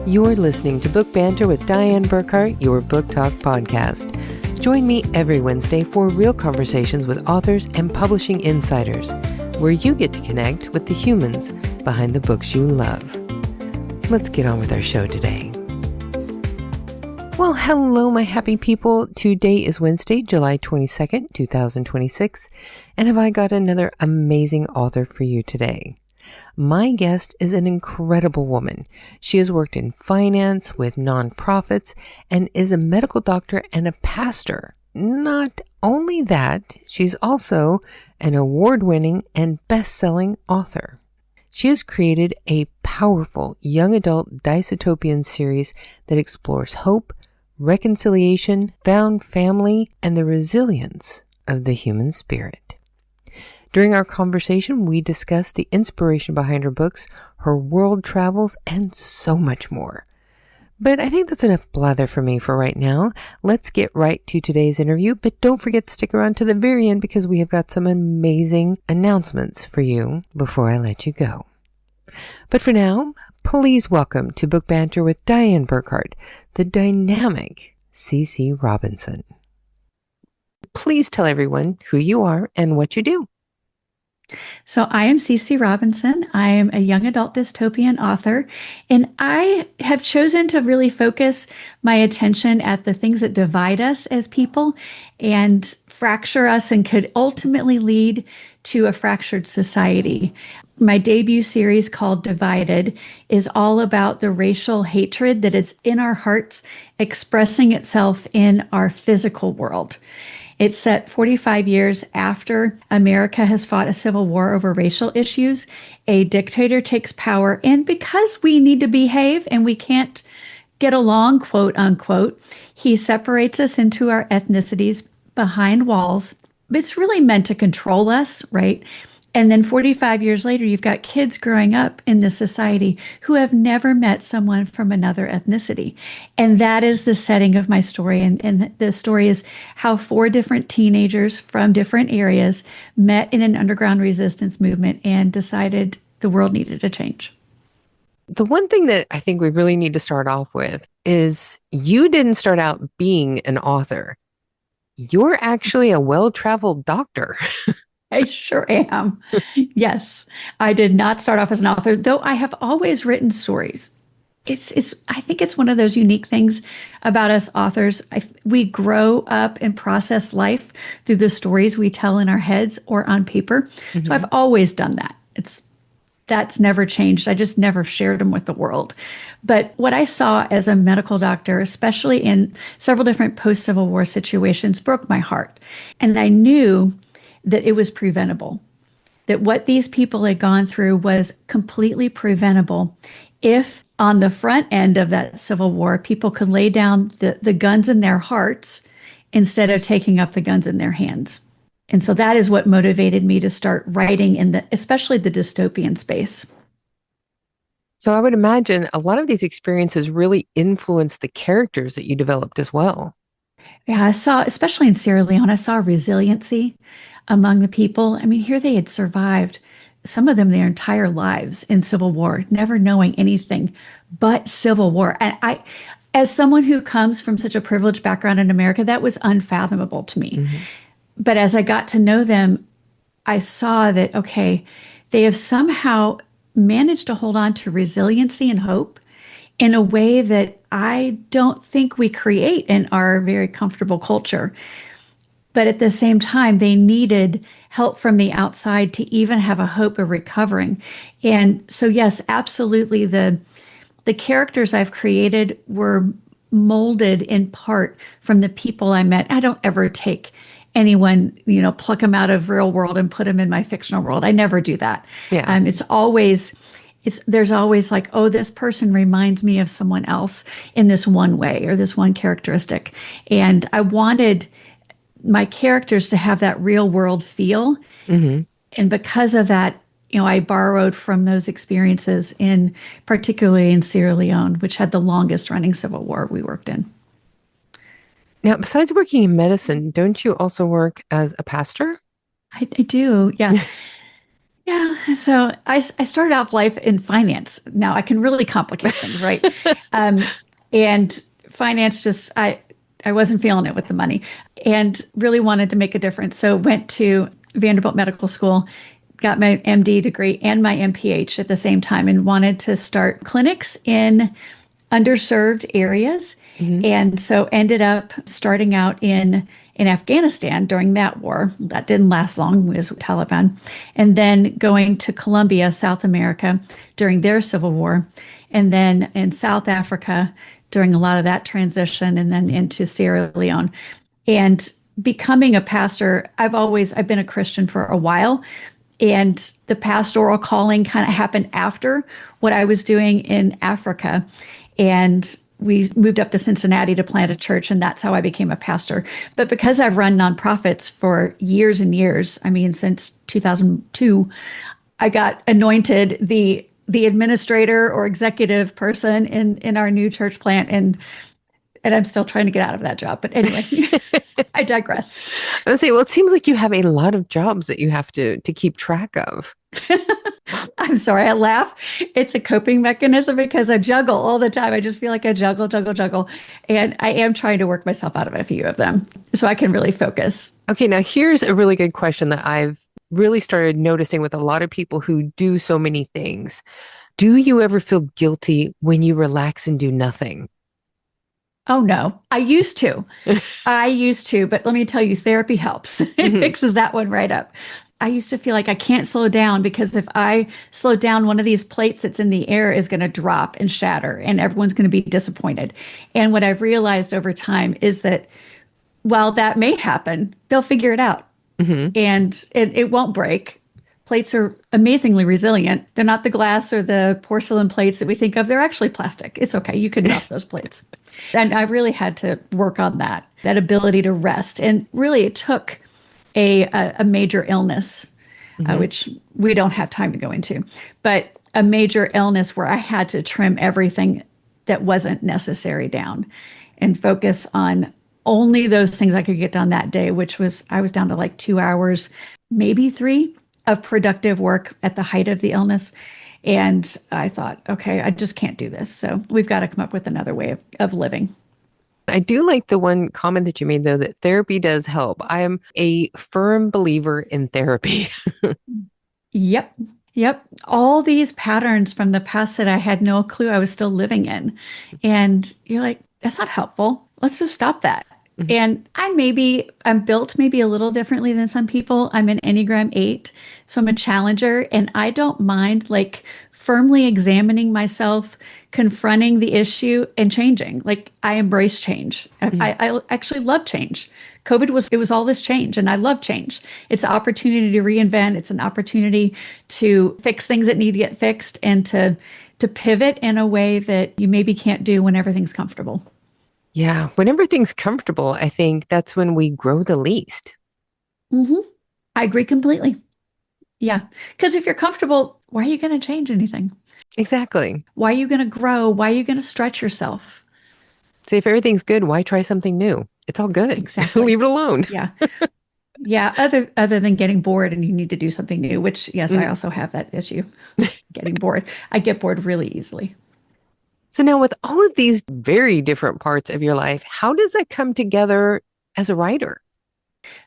You're listening to Book Banter with Diane Burkhart, your book talk podcast. Join me every Wednesday for real conversations with authors and publishing insiders, where you get to connect with the humans behind the books you love. Let's get on with our show today. Well, hello, my happy people. Today is Wednesday, July 22nd, 2026, and have I got another amazing author for you today. My guest is an incredible woman. She has worked in finance with nonprofits and is a medical doctor and a pastor. Not only that, she's also an award-winning and best-selling author. She has created a powerful young adult dystopian series that explores hope, reconciliation, found family, and the resilience of the human spirit. During our conversation, we discussed the inspiration behind her books, her world travels, and so much more. But I think that's enough blather for me for right now. Let's get right to today's interview, but don't forget to stick around to the very end because we have got some amazing announcements for you before I let you go. But for now, please welcome to Book Banter with Diane Burkhart, the dynamic CC Robinson. Please tell everyone who you are and what you do. So I am CC Robinson. I am a young adult dystopian author, and I have chosen to really focus my attention at the things that divide us as people and fracture us and could ultimately lead to a fractured society. My debut series called Divided is all about the racial hatred that is in our hearts, expressing itself in our physical world. It's set 45 years after America has fought a civil war over racial issues. A dictator takes power, and because we need to behave and we can't get along, quote unquote, he separates us into our ethnicities behind walls. It's really meant to control us, right? And then 45 years later, you've got kids growing up in this society who have never met someone from another ethnicity. And that is the setting of my story. And the story is how 4 different teenagers from different areas met in an underground resistance movement and decided the world needed a change. The one thing that I think we really need to start off with is you didn't start out being an author. You're actually a well-traveled doctor. I sure am. Yes, I did not start off as an author, though I have always written stories. I think it's one of those unique things about us authors. We grow up and process life through the stories we tell in our heads or on paper. Mm-hmm. So I've always done that. That's never changed. I just never shared them with the world. But what I saw as a medical doctor, especially in several different post-Civil War situations, broke my heart. And I knew that it was preventable, that what these people had gone through was completely preventable if on the front end of that Civil War, people could lay down the guns in their hearts instead of taking up the guns in their hands. And so that is what motivated me to start writing especially the dystopian space. So I would imagine a lot of these experiences really influenced the characters that you developed as well. Yeah, I saw, especially in Sierra Leone, I saw resiliency among the people. I mean, here they had survived, some of them their entire lives in Civil War, never knowing anything but Civil War. And I, as someone who comes from such a privileged background in America, that was unfathomable to me. Mm-hmm. But as I got to know them, I saw that, okay, they have somehow managed to hold on to resiliency and hope in a way that I don't think we create in our very comfortable culture. But at the same time, they needed help from the outside to even have a hope of recovering. And so, yes, absolutely, the characters I've created were molded in part from the people I met. I don't ever take anyone, pluck them out of real world and put them in my fictional world. I never do that. Yeah. There's always like, oh, this person reminds me of someone else in this one way or this one characteristic. And I wanted my characters to have that real world feel. Mm-hmm. And because of that, I borrowed from those experiences particularly in Sierra Leone, which had the longest running civil war we worked in. Now, besides working in medicine, don't you also work as a pastor? I do, yeah. Yeah. So I started off life in finance. Now I can really complicate things, right? And finance just, I wasn't feeling it with the money and really wanted to make a difference. So went to Vanderbilt Medical School, got my MD degree and my MPH at the same time and wanted to start clinics in underserved areas. Hmm. And so ended up starting out in Afghanistan during that war. That didn't last long, it was Taliban. And then going to Colombia, South America during their civil war. And then in South Africa during a lot of that transition and then into Sierra Leone. And becoming a pastor, I've been a Christian for a while, and the pastoral calling kind of happened after what I was doing in Africa. And we moved up to Cincinnati to plant a church, and that's how I became a pastor. But because I've run nonprofits for years and years, I mean, since 2002, I got anointed the administrator or executive person in our new church plant, and I'm still trying to get out of that job. But anyway, I digress. I would say, well, it seems like you have a lot of jobs that you have to keep track of. I'm sorry, I laugh. It's a coping mechanism because I juggle all the time. I just feel like I juggle, juggle, juggle. And I am trying to work myself out of a few of them so I can really focus. Okay, now here's a really good question that I've really started noticing with a lot of people who do so many things. Do you ever feel guilty when you relax and do nothing? Oh no, I used to. I used to, but let me tell you, therapy helps. It Hmm. fixes that one right up. I used to feel like I can't slow down because if I slow down, one of these plates that's in the air is going to drop and shatter, and everyone's going to be disappointed. And what I've realized over time is that while that may happen, they'll figure it out Hmm. and it won't break. Plates are amazingly resilient. They're not the glass or the porcelain plates that we think of. They're actually plastic. It's okay. You can drop those plates. And I really had to work on that ability to rest. And really, it took a major illness, Hmm. which we don't have time to go into, but a major illness where I had to trim everything that wasn't necessary down and focus on only those things I could get done that day, which was I was down to like 2 hours, maybe three of productive work at the height of the illness. And I thought, okay, I just can't do this. So we've got to come up with another way of living. I do like the one comment that you made, though, that therapy does help. I am a firm believer in therapy. Yep. Yep. All these patterns from the past that I had no clue I was still living in. And you're like, that's not helpful. Let's just stop that. Mhm. And I'm built maybe a little differently than some people. I'm an Enneagram 8, so I'm a challenger, and I don't mind like firmly examining myself, confronting the issue, and changing. Like I embrace change. Mhm. I actually love change. It was all this change, and I love change. It's an opportunity to reinvent. It's an opportunity to fix things that need to get fixed and to pivot in a way that you maybe can't do when everything's comfortable. Yeah, when everything's comfortable, I think that's when we grow the least. Hmm. I agree completely. Yeah. Because if you're comfortable, why are you going to change anything? Exactly. Why are you going to grow? Why are you going to stretch yourself? Say if everything's good, why try something new? It's all good. Exactly. Leave it alone. Yeah. Yeah. Other than getting bored and you need to do something new, which yes, I Mm. also have that issue, getting bored. I get bored really easily. So now with all of these very different parts of your life, how does that come together as a writer?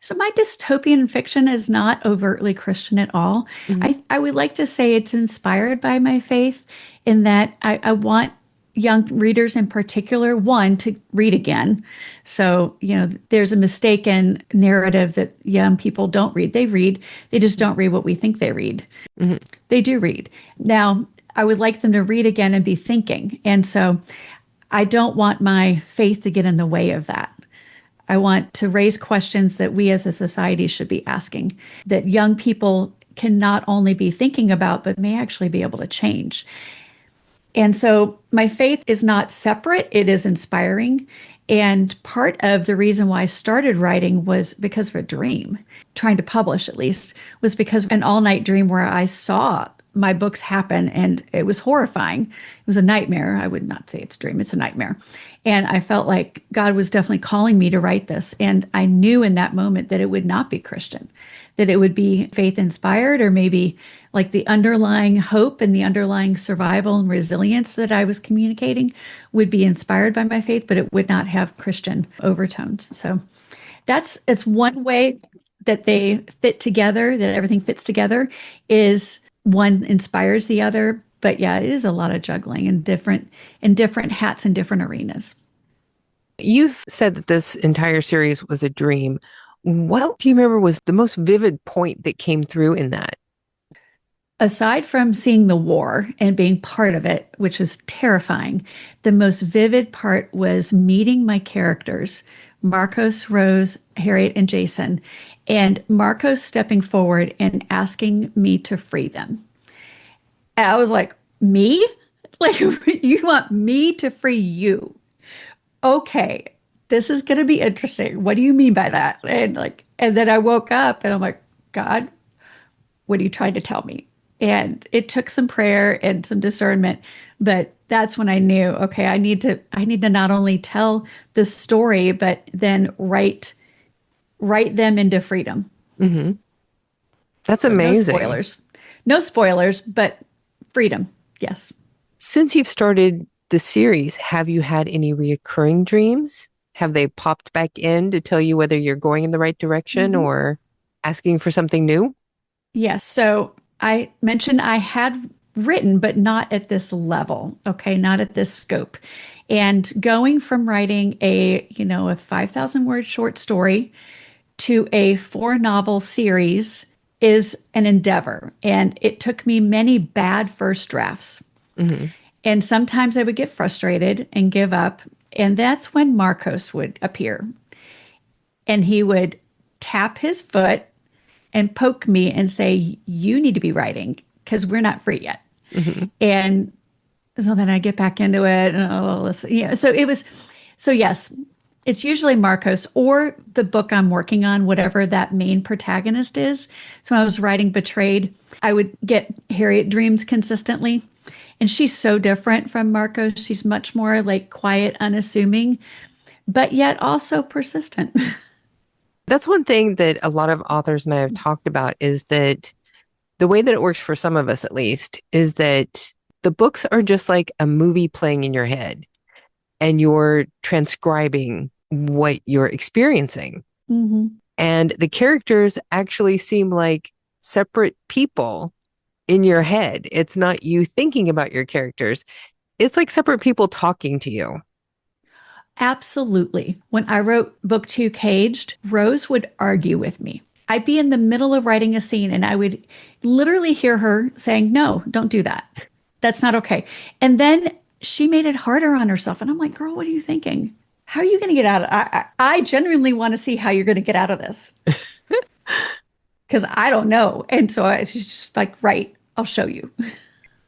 So my dystopian fiction is not overtly Christian at all. Hmm. I would like to say it's inspired by my faith in that I want young readers in particular, one, to read again. So, there's a mistaken narrative that young people don't read. They read, they just don't read what we think they read. Hmm. They do read. Now, I would like them to read again and be thinking. And so I don't want my faith to get in the way of that. I want to raise questions that we as a society should be asking, that young people can not only be thinking about, but may actually be able to change. And so my faith is not separate, it is inspiring. And part of the reason why I started writing was because of a dream, trying to publish at least, was because an all night dream where I saw my books happen, and it was horrifying. It was a nightmare. I would not say it's a dream, it's a nightmare. And I felt like God was definitely calling me to write this. And I knew in that moment that it would not be Christian, that it would be faith inspired, or maybe like the underlying hope and the underlying survival and resilience that I was communicating would be inspired by my faith, but it would not have Christian overtones. So it's one way that they fit together, that everything fits together, is one inspires the other. But yeah, it is a lot of juggling and different hats in different arenas. You've said that this entire series was a dream. What do you remember was the most vivid point that came through in that? Aside from seeing the war and being part of it, which was terrifying, the most vivid part was meeting my characters, Marcos, Rose, Harriet, and Jason, and Marcos stepping forward and asking me to free them. And I was like, me? Like, you want me to free you? Okay, this is going to be interesting. What do you mean by that? And then I woke up and I'm like, God, what are you trying to tell me? And it took some prayer and some discernment, but that's when I knew, okay, I need to not only tell the story, but then write them into freedom. Hmm. That's So no amazing. spoilers. No spoilers, but freedom. Yes. Since you've started the series, have you had any reoccurring dreams? Have they popped back in to tell you whether you're going in the right direction Mhm. or asking for something new? Yes. So I mentioned I had written, but not at this level. Okay. Not at this scope. And going from writing a 5,000 word short story to a 4 novel series is an endeavor. And it took me many bad first drafts. Hmm. And sometimes I would get frustrated and give up. And that's when Marcos would appear. And he would tap his foot and poke me and say, "You need to be writing because we're not free yet." Hmm. And so then I get back into it. And listen, so it was, so yes, it's usually Marcos or the book I'm working on, whatever that main protagonist is. So when I was writing Betrayed, I would get Harriet dreams consistently. And she's so different from Marcos. She's much more like quiet, unassuming, but yet also persistent. That's one thing that a lot of authors and I have talked about is that the way that it works for some of us, at least, is that the books are just like a movie playing in your head and you're transcribing what you're experiencing. Hmm. And the characters actually seem like separate people in your head. It's not you thinking about your characters. It's like separate people talking to you. Absolutely. When I wrote book 2, Caged, Rose would argue with me. I'd be in the middle of writing a scene and I would literally hear her saying, "No, don't do that. That's not okay." And then she made it harder on herself. And I'm like, "Girl, what are you thinking? How are you going to get out of I genuinely want to see how you're going to get out of this because I don't know." And so she's just like, "Right, I'll show you."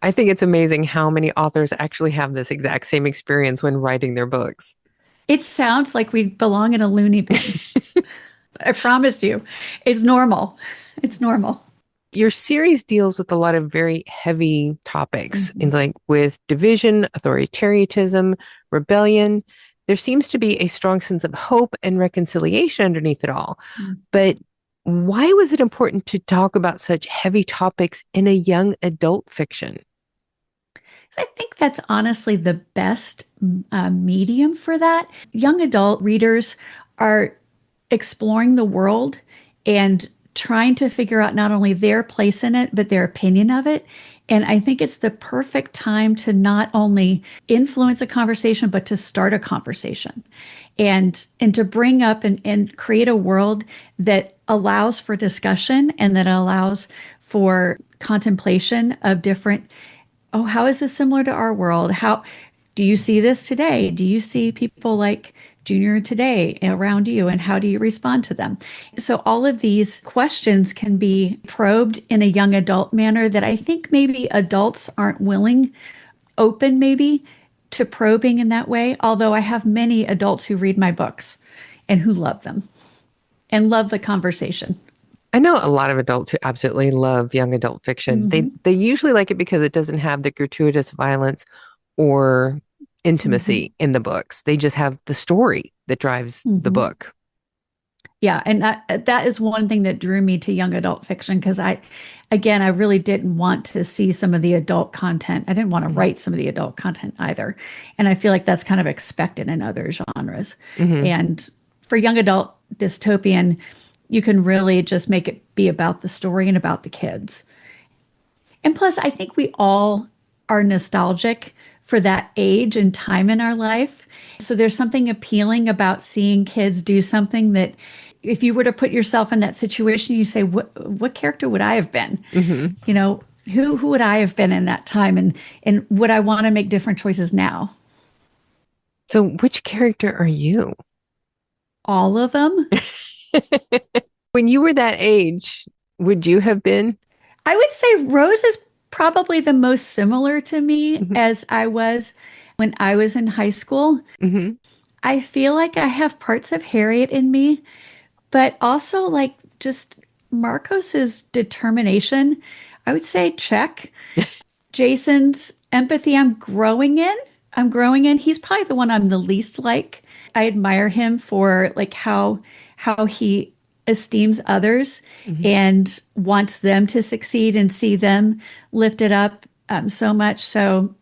I think it's amazing how many authors actually have this exact same experience when writing their books. It sounds like we belong in a loony bin. I promise you, it's normal. It's normal. Your series deals with a lot of very heavy topics in Mhm. like with division, authoritarianism, rebellion. There seems to be a strong sense of hope and reconciliation underneath it all. But why was it important to talk about such heavy topics in a young adult fiction? So I think that's honestly the best medium for that. Young adult readers are exploring the world and trying to figure out not only their place in it, but their opinion of it. And I think it's the perfect time to not only influence a conversation, but to start a conversation and to bring up and create a world that allows for discussion and that allows for contemplation of different, oh, how is this similar to our world? How do you see this today? Do you see people like Junior today around you? And how do you respond to them? So, all of these questions can be probed in a young adult manner that I think maybe adults aren't willing, open maybe to probing in that way. Although I have many adults who read my books and who love them and love the conversation. I know a lot of adults who absolutely love young adult fiction. Hmm. They usually like it because it doesn't have the gratuitous violence or Hmm. intimacy in the books. They just have the story that drives the Hmm. book. Yeah, and that is one thing that drew me to young adult fiction because again, I really didn't want to see some of the adult content. I didn't want to Hmm. write some of the adult content either. And I feel like that's kind of expected in other genres. Hmm. And for young adult dystopian, you can really just make it be about the story and about the kids. And plus, I think we all are nostalgic for that age and time in our life. So there's something appealing about seeing kids do something that if you were to put yourself in that situation, you say, what character would I have been? Hmm. You know, who would I have been in that time? And would I want to make different choices now? So, which character are you? All of them. When you were that age, would you have been? I would say Rose is probably the most similar to me Hmm. as I was when I was in high school. Hmm. I feel like I have parts of Harriet in me, but also like just Marcos's determination. I would say check. Jason's empathy, I'm growing in. I'm growing in. He's probably the one I'm the least like. I admire him for like how he esteems others Hmm. and wants them to succeed and see them lifted up so much. So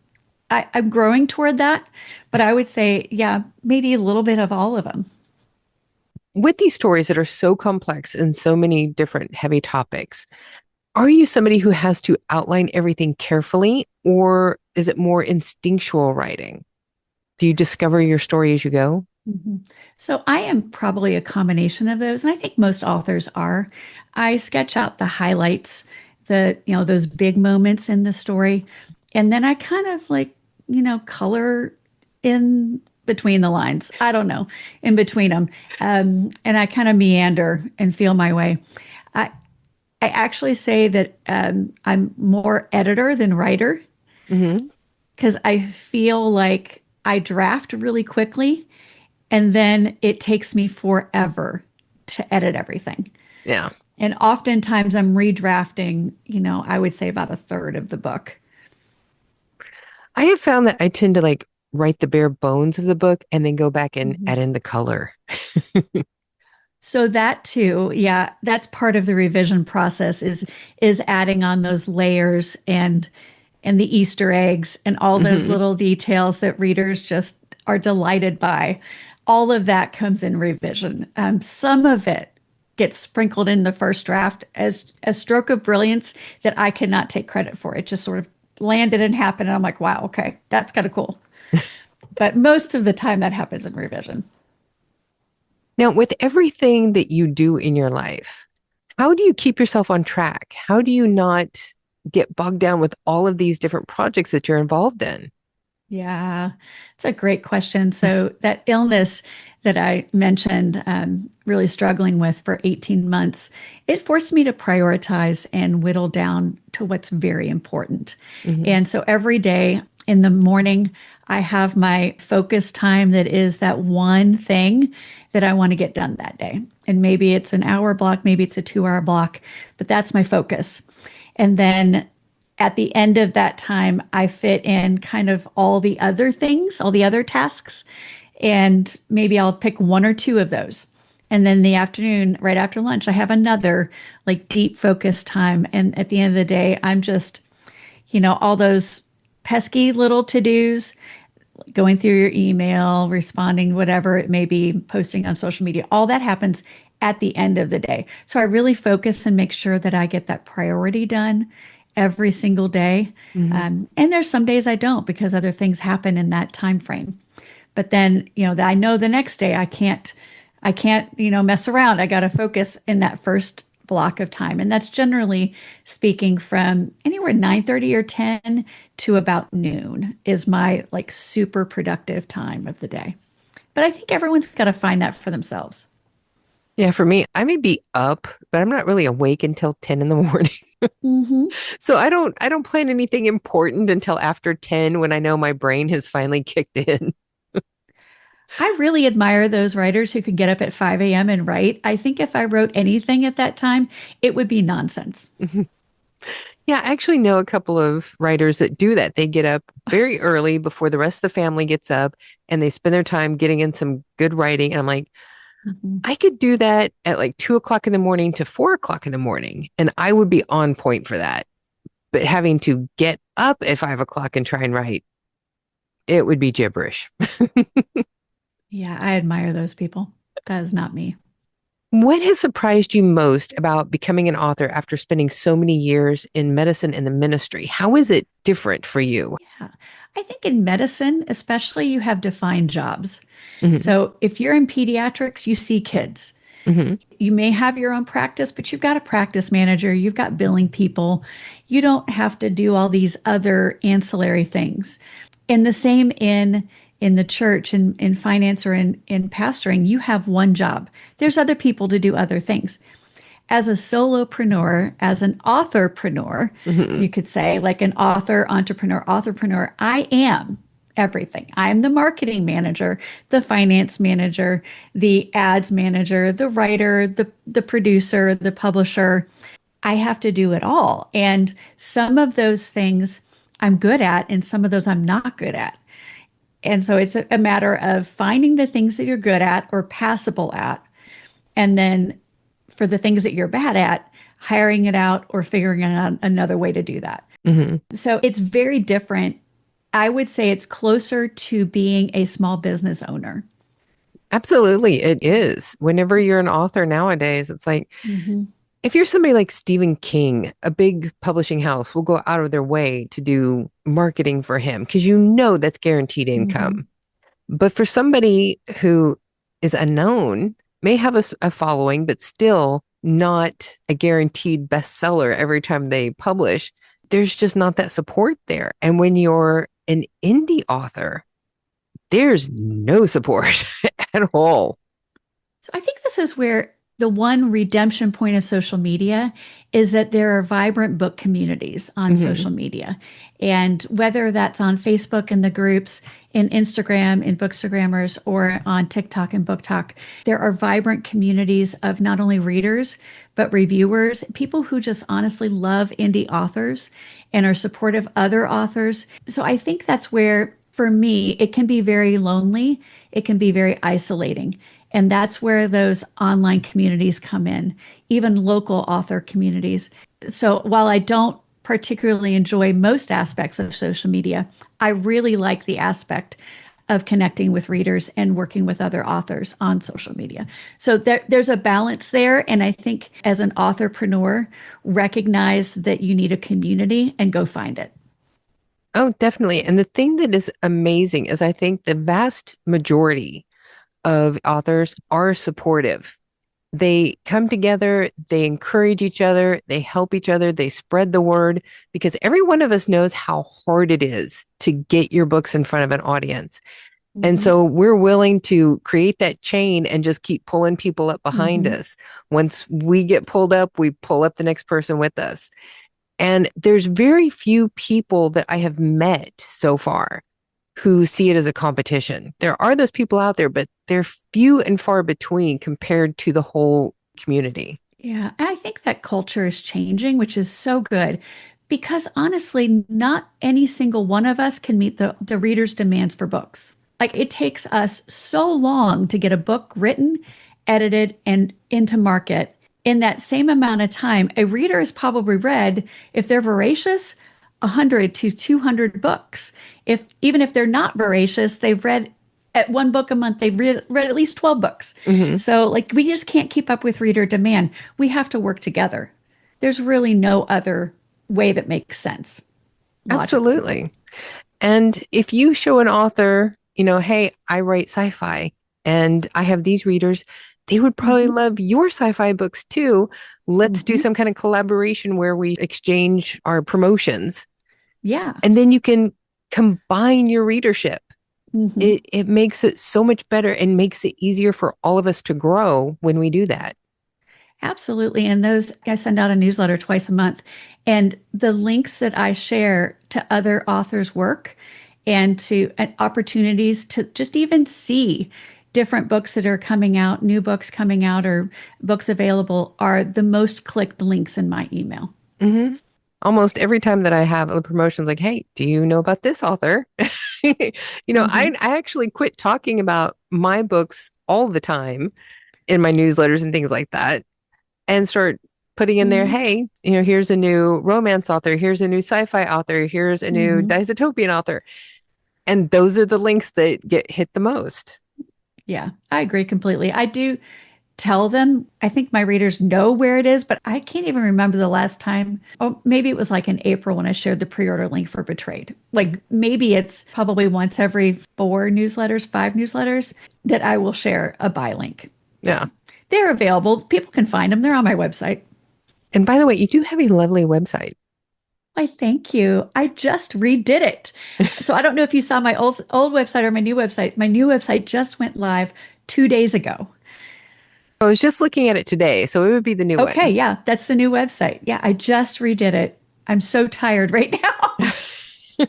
I'm growing toward that, but I would say, yeah, maybe a little bit of all of them. With these stories that are so complex and so many different heavy topics, are you somebody who has to outline everything carefully, or is it more instinctual writing? Do you discover your story as you go? Mhm. So I am probably a combination of those, and I think most authors are. I sketch out the highlights, those big moments in the story, and then I kind of like, color in between the lines. I don't know, in between them, and I kind of meander and feel my way. I I actually say that I'm more editor than writer Hmm. because I feel like I draft really quickly and then it takes me forever to edit everything. Yeah. And oftentimes I'm redrafting, I would say about a third of the book. I have found that I tend to like write the bare bones of the book and then go back and Mhm. add in the color. So that too, yeah, that's part of the revision process is adding on those layers and the Easter eggs and all those Hmm. little details that readers just are delighted by. All of that comes in revision. Some of it gets sprinkled in the first draft as a stroke of brilliance that I cannot take credit for. It just sort of landed and happened, and I'm like, wow, okay, that's kind of cool. But most of the time, that happens in revision. Now, with everything that you do in your life, how do you keep yourself on track? How do you not get bogged down with all of these different projects that you're involved in? Yeah, it's a great question. So that illness that I mentioned, really struggling with for 18 months, it forced me to prioritize and whittle down to what's very important. Hmm. And so every day in the morning, I have my focus time that is that one thing that I want to get done that day. And maybe it's an hour block, maybe it's a 2 hour block, but that's my focus. And then at the end of that time, I fit in kind of all the other things, all the other tasks, and maybe I'll pick one or two of those. And then the afternoon, right after lunch, I have another like deep focus time. And at the end of the day, I'm just, all those pesky little to-dos, going through your email, responding, whatever it may be, posting on social media, all that happens at the end of the day. So I really focus and make sure that I get that priority done every single day. Hmm. And there's some days I don't because other things happen in that time frame. But then, I know the next day I can't, mess around. I got to focus in that first block of time. And that's generally speaking from anywhere 9:30 or 10 to about noon is my like super productive time of the day. But I think everyone's got to find that for themselves. Yeah, for me, I may be up, but I'm not really awake until 10 in the morning. Hmm. So I don't plan anything important until after 10 when I know my brain has finally kicked in. I really admire those writers who can get up at 5 a.m. and write. I think if I wrote anything at that time, it would be nonsense. Yeah, I actually know a couple of writers that do that. They get up very early before the rest of the family gets up and they spend their time getting in some good writing. And I'm like, Mhm. I could do that at like 2 o'clock in the morning to 4 o'clock in the morning, and I would be on point for that. But having to get up at 5 o'clock and try and write, it would be gibberish. Yeah, I admire those people. That is not me. What has surprised you most about becoming an author after spending so many years in medicine and the ministry? How is it different for you? Yeah. I think in medicine, especially, you have defined jobs. Hmm. So if you're in pediatrics, you see kids. Hmm. You may have your own practice, but you've got a practice manager, you've got billing people. You don't have to do all these other ancillary things. And the same in the church, in finance or in pastoring, you have one job. There's other people to do other things. As a solopreneur, as an authorpreneur, Hmm. you could say, like an author, entrepreneur, authorpreneur, I am everything. I'm the marketing manager, the finance manager, the ads manager, the writer, the producer, the publisher. I have to do it all. And some of those things I'm good at, and some of those I'm not good at. And so it's a matter of finding the things that you're good at or passable at, and then for the things that you're bad at, hiring it out or figuring out another way to do that. Hmm. So it's very different. I would say it's closer to being a small business owner. Absolutely, it is. Whenever you're an author nowadays, it's like Hmm. if you're somebody like Stephen King, a big publishing house will go out of their way to do marketing for him because you know that's guaranteed Hmm. income. But for somebody who is unknown, may have a following, but still not a guaranteed bestseller every time they publish, there's just not that support there. And when you're an indie author, there's no support at all. So I think this is where the one redemption point of social media is that there are vibrant book communities on Hmm. social media. And whether that's on Facebook and the groups, in Instagram, in Bookstagrammers, or on TikTok and Book Talk, there are vibrant communities of not only readers, but reviewers, people who just honestly love indie authors and are supportive of other authors. So I think that's where, for me, it can be very lonely. It can be very isolating. And that's where those online communities come in, even local author communities. So while I don't particularly enjoy most aspects of social media, I really like the aspect of connecting with readers and working with other authors on social media. So there's a balance there. And I think as an authorpreneur, recognize that you need a community and go find it. Oh, definitely. And the thing that is amazing is I think the vast majority of authors are supportive. They come together, they encourage each other, they help each other, they spread the word because every one of us knows how hard it is to get your books in front of an audience. And Hmm. so we're willing to create that chain and just keep pulling people up behind Hmm. us. Once we get pulled up, we pull up the next person with us. And there's very few people that I have met so far who see it as a competition. There are those people out there, but they're few and far between compared to the whole community. Yeah, I think that culture is changing, which is so good because honestly, not any single one of us can meet the reader's demands for books. Like it takes us so long to get a book written, edited, and into market. In that same amount of time, a reader has probably read, if they're voracious, 100 to 200 books. If even if they're not voracious, they've read at one book a month, they've read at least 12 books. Hmm. So, like, we just can't keep up with reader demand. We have to work together. There's really no other way that makes sense logically. Absolutely. And if you show an author, hey, I write sci-fi and I have these readers, they would probably Hmm. love your sci-fi books too. Let's do Hmm. some kind of collaboration where we exchange our promotions Yeah. and then you can combine your readership. Hmm. It makes it so much better and makes it easier for all of us to grow when we do that. Absolutely. And those, I send out a newsletter twice a month. And the links that I share to other authors' work and to and opportunities to just even see different books that are coming out, new books coming out, or books available are the most clicked links in my email. Hmm. Almost every time that I have a promotion, like, hey, do you know about this author? Hmm. I actually quit talking about my books all the time in my newsletters and things like that and start putting in there, Hmm. hey, here's a new romance author, here's a new sci-fi author, here's a new Hmm. dystopian author. And those are the links that get hit the most. Yeah, I agree completely. I do tell them, I think my readers know where it is, but I can't even remember the last time. Oh, maybe it was like in April when I shared the pre-order link for Betrayed. Like maybe it's probably once every four newsletters, five newsletters that I will share a buy link. Yeah. Yeah. They're available. People can find them. They're on my website. And by the way, you do have a lovely website. Why, thank you. I just redid it. So I don't know if you saw my old website or my new website. My new website just went live 2 days ago. I was just looking at it today, so it would be the new Okay, one. yeah, that's the new website. Yeah, I just redid it. I'm so tired right now. So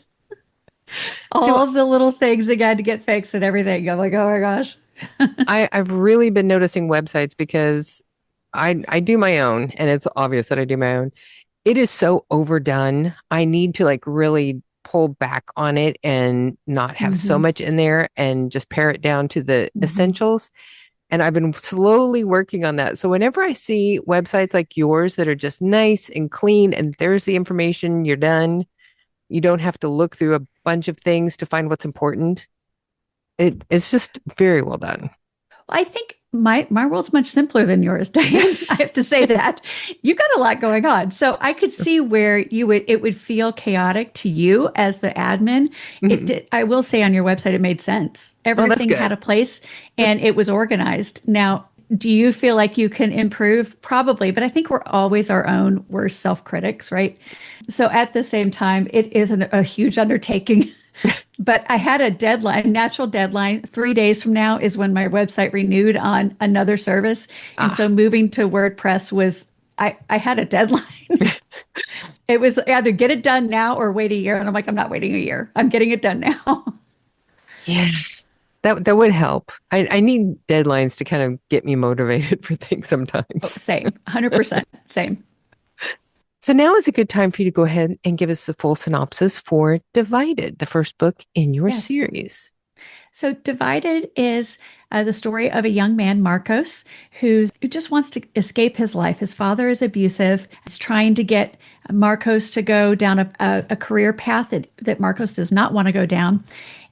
All of the little things that got to get fixed and everything. I'm like, oh my gosh. I've really been noticing websites because I do my own, and it's obvious that I do my own. It is so overdone. I need to like really pull back on it and not have so Hmm. much in there and just pare it down to the Hmm. essentials. And I've been slowly working on that. So whenever I see websites like yours that are just nice and clean and there's the information, you're done. You don't have to look through a bunch of things to find what's important. It's just very well done. I think my world's much simpler than yours, Diane. I have to say that. You got a lot going on. So I could see where it would feel chaotic to you as the admin. It Mhm. did, I will say on your website it made sense. Oh, that's Everything had good. a place and it was organized. Now, do you feel like you can improve? Probably, but I think we're always our own worst self-critics, right? So at the same time, it is a huge undertaking. But I had a deadline, natural deadline. 3 days from now is when my website renewed on another service. And so Ah, moving to WordPress was, I had a deadline. It was either get it done now or wait a year. And I'm like, I'm not waiting a year. I'm getting it done now. yeah, that would help. I need deadlines to kind of get me motivated for things Oh, sometimes. same, 100%, same. So now is a good time for you to go ahead and give us the full synopsis for Divided, the first book in your Yes. series. So Divided is the story of a young man, Marcos, who just wants to escape his life. His father is abusive. He's trying to get Marcos to go down a career path that Marcos does not want to go down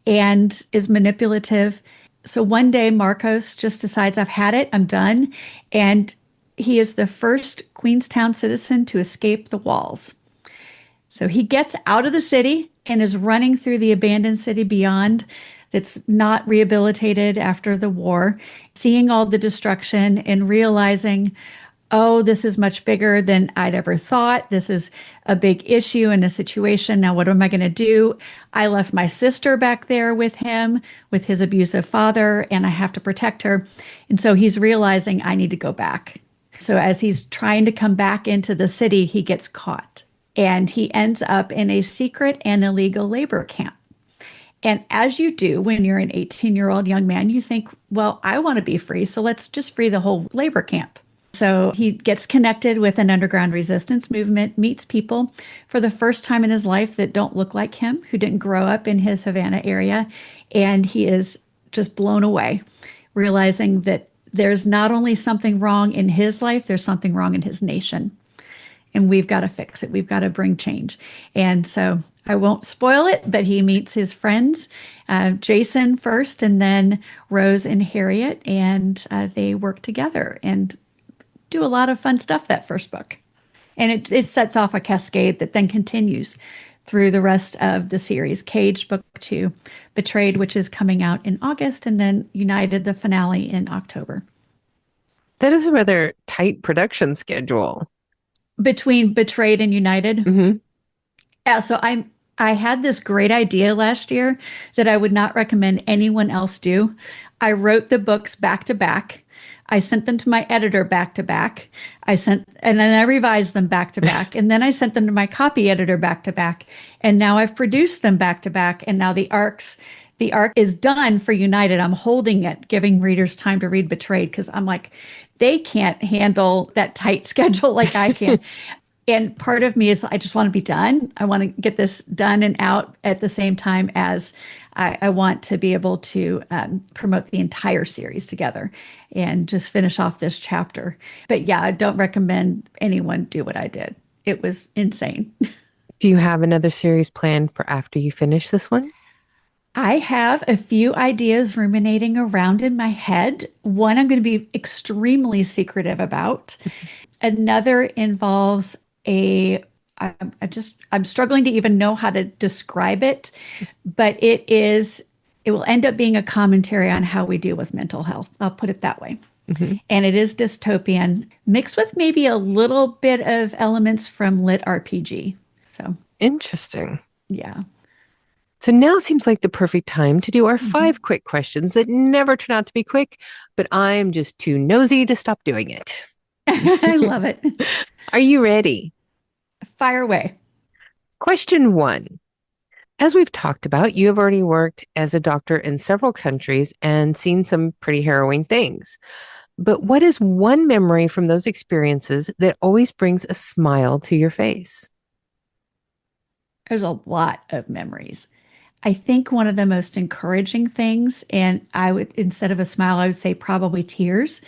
and is manipulative. So one day, Marcos just decides, I've had it, I'm done. And he is the first Queenstown citizen to escape the walls. So he gets out of the city and is running through the abandoned city beyond that's not rehabilitated after the war, seeing all the destruction and realizing, oh, this is much bigger than I'd ever thought. This is a big issue in a situation. Now, what am I going to do? I left my sister back there with him, with his abusive father, and I have to protect her. And so he's realizing I need to go back. So as he's trying to come back into the city, he gets caught and he ends up in a secret and illegal labor camp. And as you do when you're an 18-year-old young man, you think, well, I want to be free, so let's just free the whole labor camp. So he gets connected with an underground resistance movement, meets people for the first time in his life that don't look like him, who didn't grow up in his Havana area. And he is just blown away, realizing that there's not only something wrong in his life, there's something wrong in his nation and we've got to fix it. We've got to bring change. And so I won't spoil it, but he meets his friends, Jason first, and then Rose and Harriet, and they work together and do a lot of fun stuff that first book. And it sets off a cascade that then continues through the rest of the series. Caged, book two, Betrayed, which is coming out in August, and then United, the finale in October. That is a rather tight production schedule. Between Betrayed and United, Hmm. yeah, I had this great idea last year that I would not recommend anyone else do. I wrote the books back to back. I sent them to my editor back to back. And then I revised them back to back. And then I sent them to my copy editor back to back. And now I've produced them back to back. And now the arc is done for United. I'm holding it, giving readers time to read Betrayed, because I'm like, they can't handle that tight schedule like I can. And part of me is I just want to be done. I want to get this done and out at the same time as I want to be able to promote the entire series together and just finish off this chapter. But yeah, I don't recommend anyone do what I did. It was insane. Do you have another series planned for after you finish this one? I have a few ideas ruminating around in my head. One I'm going to be extremely secretive about. Another involves I'm struggling to even know how to describe it, but it will end up being a commentary on how we deal with mental health. I'll put it that way. Mm-hmm. And it is dystopian, mixed with maybe a little bit of elements from lit RPG. So Interesting. yeah. So now seems like the perfect time to do our 5 quick questions that never turn out to be quick, but I'm just too nosy to stop doing it. I love it. Are you ready? Fire away. Question 1. As we've talked about, you have already worked as a doctor in several countries and seen some pretty harrowing things. But what is one memory from those experiences that always brings a smile to your face? There's a lot of memories. I think one of the most encouraging things, and I would, instead of a smile, I would say probably tears,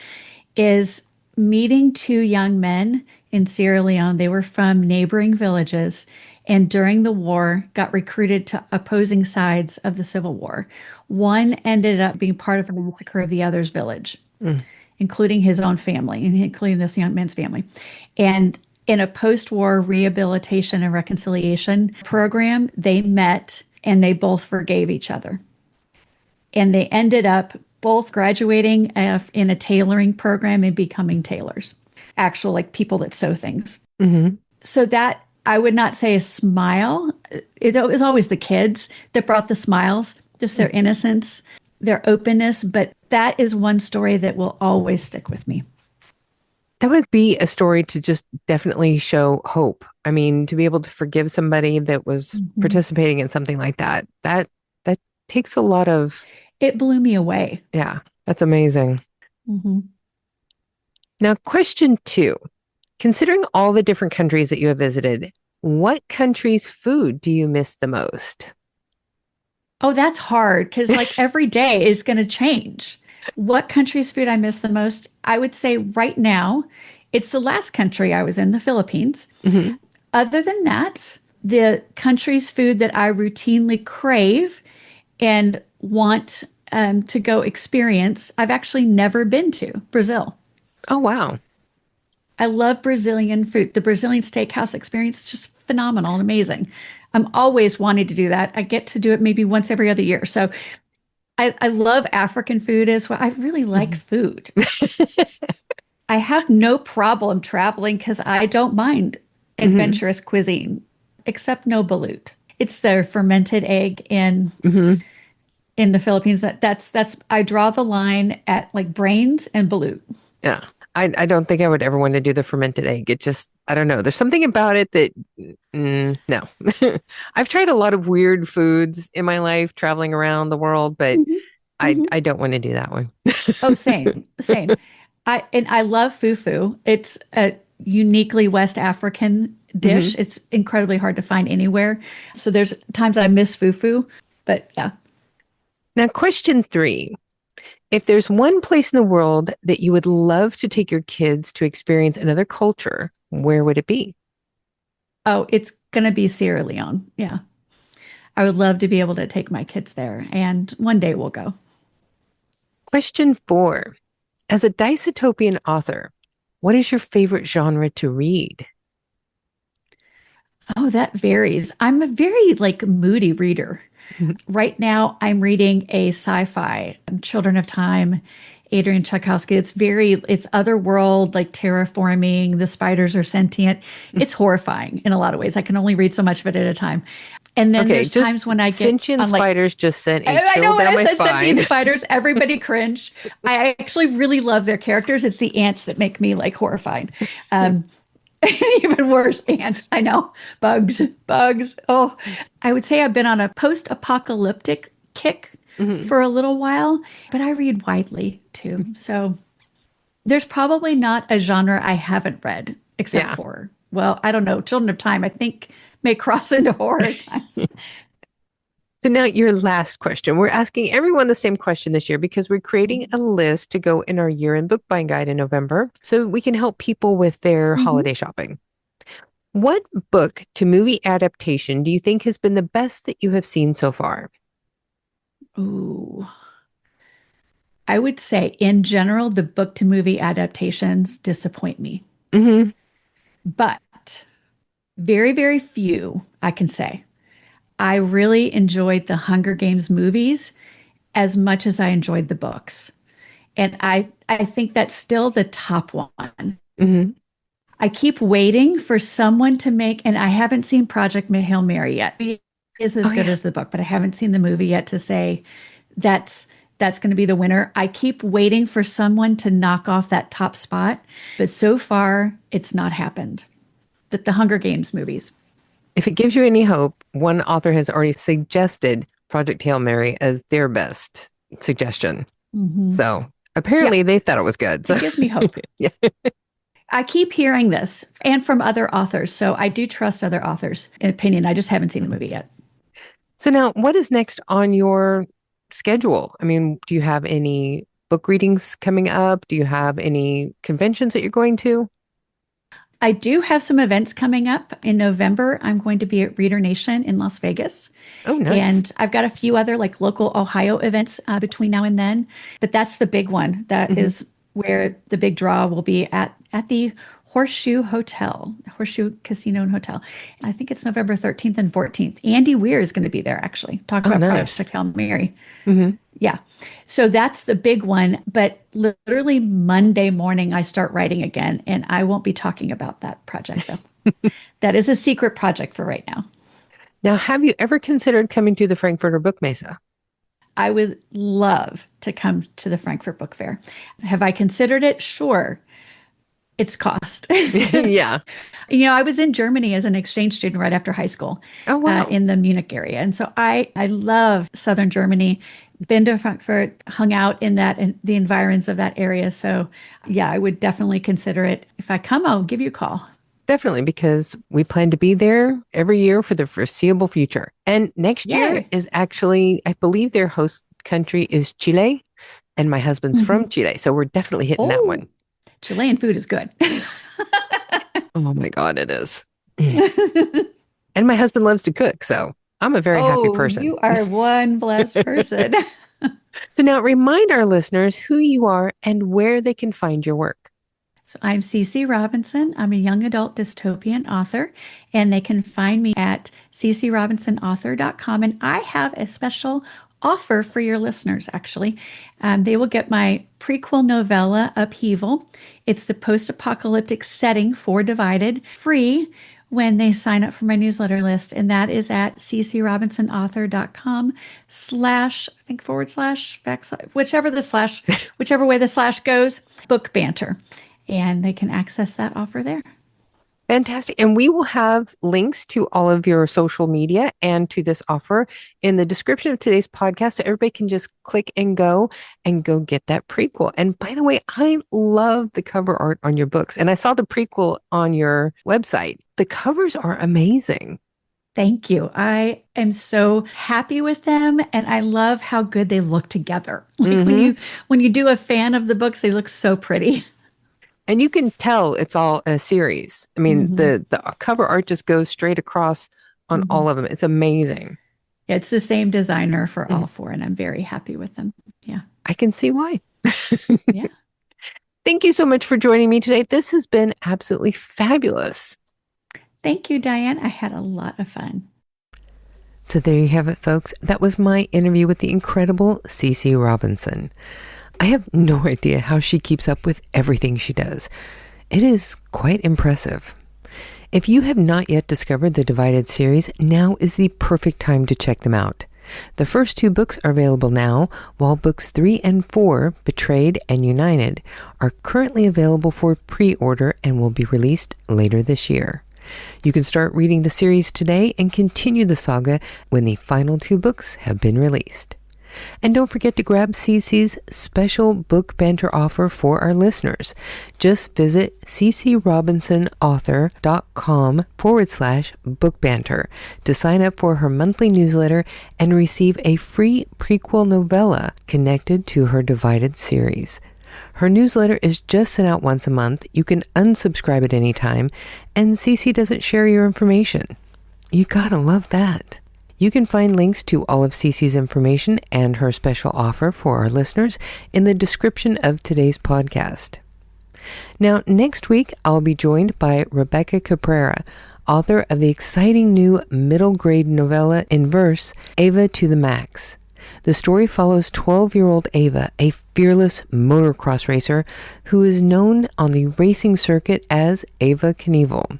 is meeting 2 young men in Sierra Leone. They were from neighboring villages and during the war got recruited to opposing sides of the Civil War. One ended up being part of the massacre of the other's village, including his own family, and including this young man's family. And in a post-war rehabilitation and reconciliation program, they met and they both forgave each other. And they ended up both graduating in a tailoring program and becoming tailors, actual like people that sew things. Mm-hmm. So that I would not say a smile. It was always the kids that brought the smiles, just their innocence, their openness. But that is one story that will always stick with me. That would be a story to just definitely show hope. I mean, to be able to forgive somebody that was participating in something like that, that takes a lot of... It blew me away. Yeah, that's amazing. Mm-hmm. Now, question 2. Considering all the different countries that you have visited, what country's food do you miss the most? Oh, that's hard because like every day is going to change. What country's food I miss the most? I would say right now, it's the last country I was in, the Philippines. Mm-hmm. Other than that, the country's food that I routinely crave and want to go experience, I've actually never been to, Brazil. Oh, wow. I love Brazilian food. The Brazilian steakhouse experience is just phenomenal and amazing. I'm always wanting to do that. I get to do it maybe once every other year. So I love African food as well. I really like food. I have no problem traveling because I don't mind adventurous cuisine, except no balut. It's their fermented egg in the Philippines. That's I draw the line at like brains and balut. Yeah. I don't think I would ever want to do the fermented egg. It just, I don't know. There's something about it that, no. I've tried a lot of weird foods in my life traveling around the world, but I don't want to do that one. Oh, same. I love fufu. It's a uniquely West African dish. It's incredibly hard to find anywhere. So there's times I miss fufu, but yeah. Now, question 3. If there's one place in the world that you would love to take your kids to experience another culture, where would it be? Oh, it's going to be Sierra Leone. Yeah. I would love to be able to take my kids there, and one day we'll go. Question 4. As a dystopian author, what is your favorite genre to read? Oh, that varies. I'm a very like moody reader. Right now, I'm reading a sci-fi, Children of Time, Adrian Tchaikovsky. It's otherworld, like terraforming. The spiders are sentient. It's horrifying in a lot of ways. I can only read so much of it at a time. And then Okay, there's just times when I get sentient on like, spiders just sent a I know chill when down I my said sentient spine. spiders, everybody cringed. I actually really love their characters. It's the ants that make me like horrified. Um, Even worse, ants. I know. Bugs. Oh, I would say I've been on a post-apocalyptic kick Mhm. for a little while, but I read widely too. So there's probably not a genre I haven't read except Yeah. horror. Well, I don't know. Children of Time, I think, may cross into horror at times. So now your last question. We're asking everyone the same question this year because we're creating a list to go in our year-end book buying guide in November so we can help people with their Mhm. holiday shopping. What book to movie adaptation do you think has been the best that you have seen so far? Ooh. I would say, in general, the book to movie adaptations disappoint me, Hmm. but very, very few I can say. I really enjoyed the Hunger Games movies as much as I enjoyed the books. And I think that's still the top one. Hmm. I keep waiting for someone to make, and I haven't seen Project Hail Mary yet. It is as Oh good yeah. as the book, but I haven't seen the movie yet to say that's that's going to be the winner. I keep waiting for someone to knock off that top spot, but so far it's not happened. The Hunger Games movies. If it gives you any hope, one author has already suggested Project Hail Mary as their best suggestion. Hmm. So Yeah, apparently they thought it was good. it So gives me hope. yeah. I keep hearing this and from other authors, so I do trust other authors' opinion. I just haven't seen the movie yet. So now what is next on your schedule? I mean, do you have any book readings coming up? Do you have any conventions that you're going to? I do have some events coming up in November. I'm going to be at Reader Nation in Las Vegas. Oh, nice. And I've got a few other like local Ohio events between now and then. But that's the big one. That Hmm. is where the big draw will be at the Horseshoe Hotel, Horseshoe Casino and Hotel. I think it's November 13th and 14th. Andy Weir is going to be there, actually. Talk Oh, about nice. Project Hail Mary. Hmm. Yeah. So that's the big one. But literally Monday morning, I start writing again. And I won't be talking about that project, though. That is a secret project for right now. Now, have you ever considered coming to the Frankfurter Book Mesa? I would love to come to the Frankfurt Book Fair. Have I considered it? Sure. It's cost. Yeah. I was in Germany as an exchange student right after high school Oh, wow. in the Munich area. And so I love Southern Germany, been to Frankfurt, hung out in that and the environs of that area. So yeah, I would definitely consider it. If I come, I'll give you a call. Definitely, because we plan to be there every year for the foreseeable future. And next year Yay. is actually, I believe their host country is Chile, and my husband's from Mhm. Chile. So we're definitely hitting that Oh, one. Chilean food is good. Oh my God, it is. And my husband loves to cook. So I'm a very happy Oh, person. you are one blessed person. So now remind our listeners who you are and where they can find your work. So I'm Cece Robinson. I'm a young adult dystopian author, and they can find me at ccrobinsonauthor.com. And I have a special offer for your listeners, actually. They will get my prequel novella, Upheaval. It's the post-apocalyptic setting for Divided, free when they sign up for my newsletter list. And that is at ccrobinsonauthor.com slash, I think forward slash, backslash, whichever way the slash goes, book banter. And they can access that offer there. Fantastic. And we will have links to all of your social media and to this offer in the description of today's podcast. So everybody can just click and go get that prequel. And by the way, I love the cover art on your books. And I saw the prequel on your website. The covers are amazing. Thank you. I am so happy with them and I love how good they look together. Like when Hmm. you do a fan of the books, they look so pretty. And you can tell it's all a series. I mean, Hmm. the cover art just goes straight across on Hmm. all of them. It's amazing. It's the same designer for Mhm. all four, and I'm very happy with them. Yeah. I can see why. Yeah. Thank you so much for joining me today. This has been absolutely fabulous. Thank you, Diane. I had a lot of fun. So there you have it, folks. That was my interview with the incredible Cece Robinson. I have no idea how she keeps up with everything she does. It is quite impressive. If you have not yet discovered the Divided series, now is the perfect time to check them out. The first 2 books are available now, while books 3 and 4, Betrayed and United, are currently available for pre-order and will be released later this year. You can start reading the series today and continue the saga when the final 2 books have been released. And don't forget to grab Cece's special book banter offer for our listeners. Just visit ccrobinsonauthor.com/bookbanter to sign up for her monthly newsletter and receive a free prequel novella connected to her Divided series. Her newsletter is just sent out once a month. You can unsubscribe at any time, and Cece doesn't share your information. You gotta love that. You can find links to all of Cece's information and her special offer for our listeners in the description of today's podcast. Now, next week, I'll be joined by Rebecca Caprera, author of the exciting new middle grade novella in verse, Ava to the Max. The story follows 12-year-old Ava, a fearless motocross racer who is known on the racing circuit as Ava Knievel.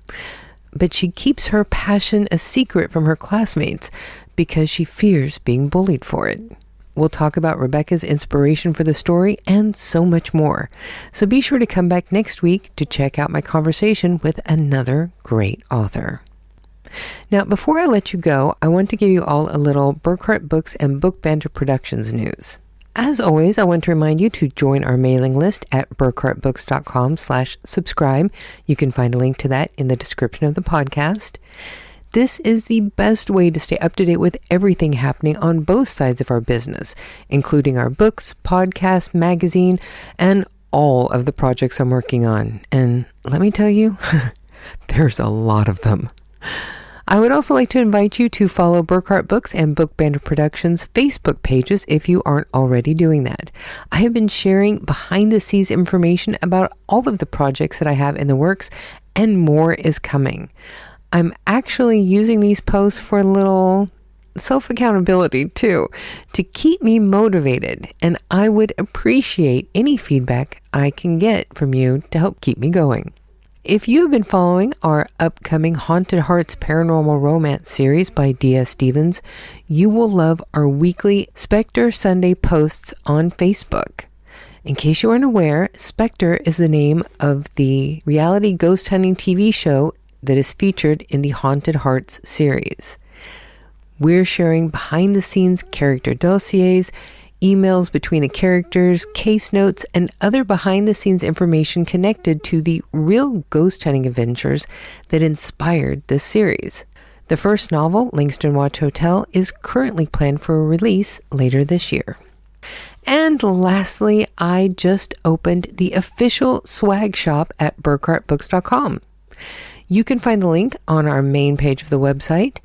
But she keeps her passion a secret from her classmates because she fears being bullied for it. We'll talk about Rebecca's inspiration for the story and so much more. So be sure to come back next week to check out my conversation with another great author. Now, before I let you go, I want to give you all a little Burkhart Books and Book Banter Productions news. As always, I want to remind you to join our mailing list at burkhartbooks.com/subscribe. You can find a link to that in the description of the podcast. This is the best way to stay up to date with everything happening on both sides of our business, including our books, podcast, magazine, and all of the projects I'm working on. And let me tell you, there's a lot of them. I would also like to invite you to follow Burkhart Books and Book Banter Productions Facebook pages if you aren't already doing that. I have been sharing behind-the-scenes information about all of the projects that I have in the works, and more is coming. I'm actually using these posts for a little self-accountability too, to keep me motivated, and I would appreciate any feedback I can get from you to help keep me going. If you have been following our upcoming Haunted Hearts Paranormal Romance series by D.S. Stevens, you will love our weekly Spectre Sunday posts on Facebook. In case you aren't aware, Spectre is the name of the reality ghost hunting TV show that is featured in the Haunted Hearts series. We're sharing behind-the-scenes character dossiers, emails between the characters, case notes, and other behind-the-scenes information connected to the real ghost hunting adventures that inspired this series. The first novel, Langston Watch Hotel, is currently planned for a release later this year. And lastly, I just opened the official swag shop at burkhartbooks.com. You can find the link on our main page of the website.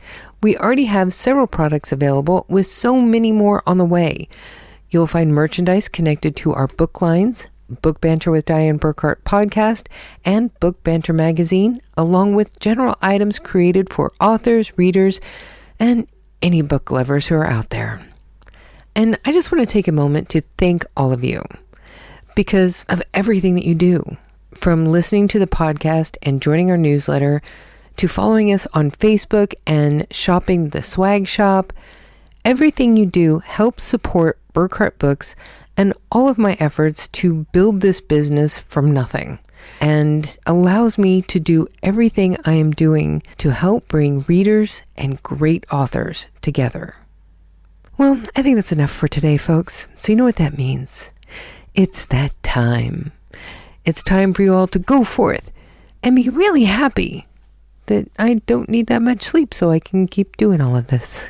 We already have several products available with so many more on the way. You'll find merchandise connected to our book lines, Book Banter with Diane Burkhart podcast, and Book Banter magazine, along with general items created for authors, readers, and any book lovers who are out there. And I just want to take a moment to thank all of you because of everything that you do, from listening to the podcast and joining our newsletter, to following us on Facebook and shopping the swag shop. Everything you do helps support Burkhart Books and all of my efforts to build this business from nothing, and allows me to do everything I am doing to help bring readers and great authors together. Well, I think that's enough for today, folks. So you know what that means. It's that time. It's time for you all to go forth and be really happy that I don't need that much sleep so I can keep doing all of this.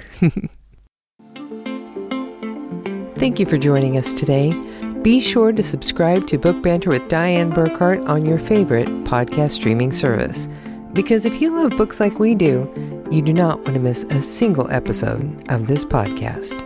Thank you for joining us today. Be sure to subscribe to Book Banter with Diane Burkhart on your favorite podcast streaming service. Because if you love books like we do, you do not want to miss a single episode of this podcast.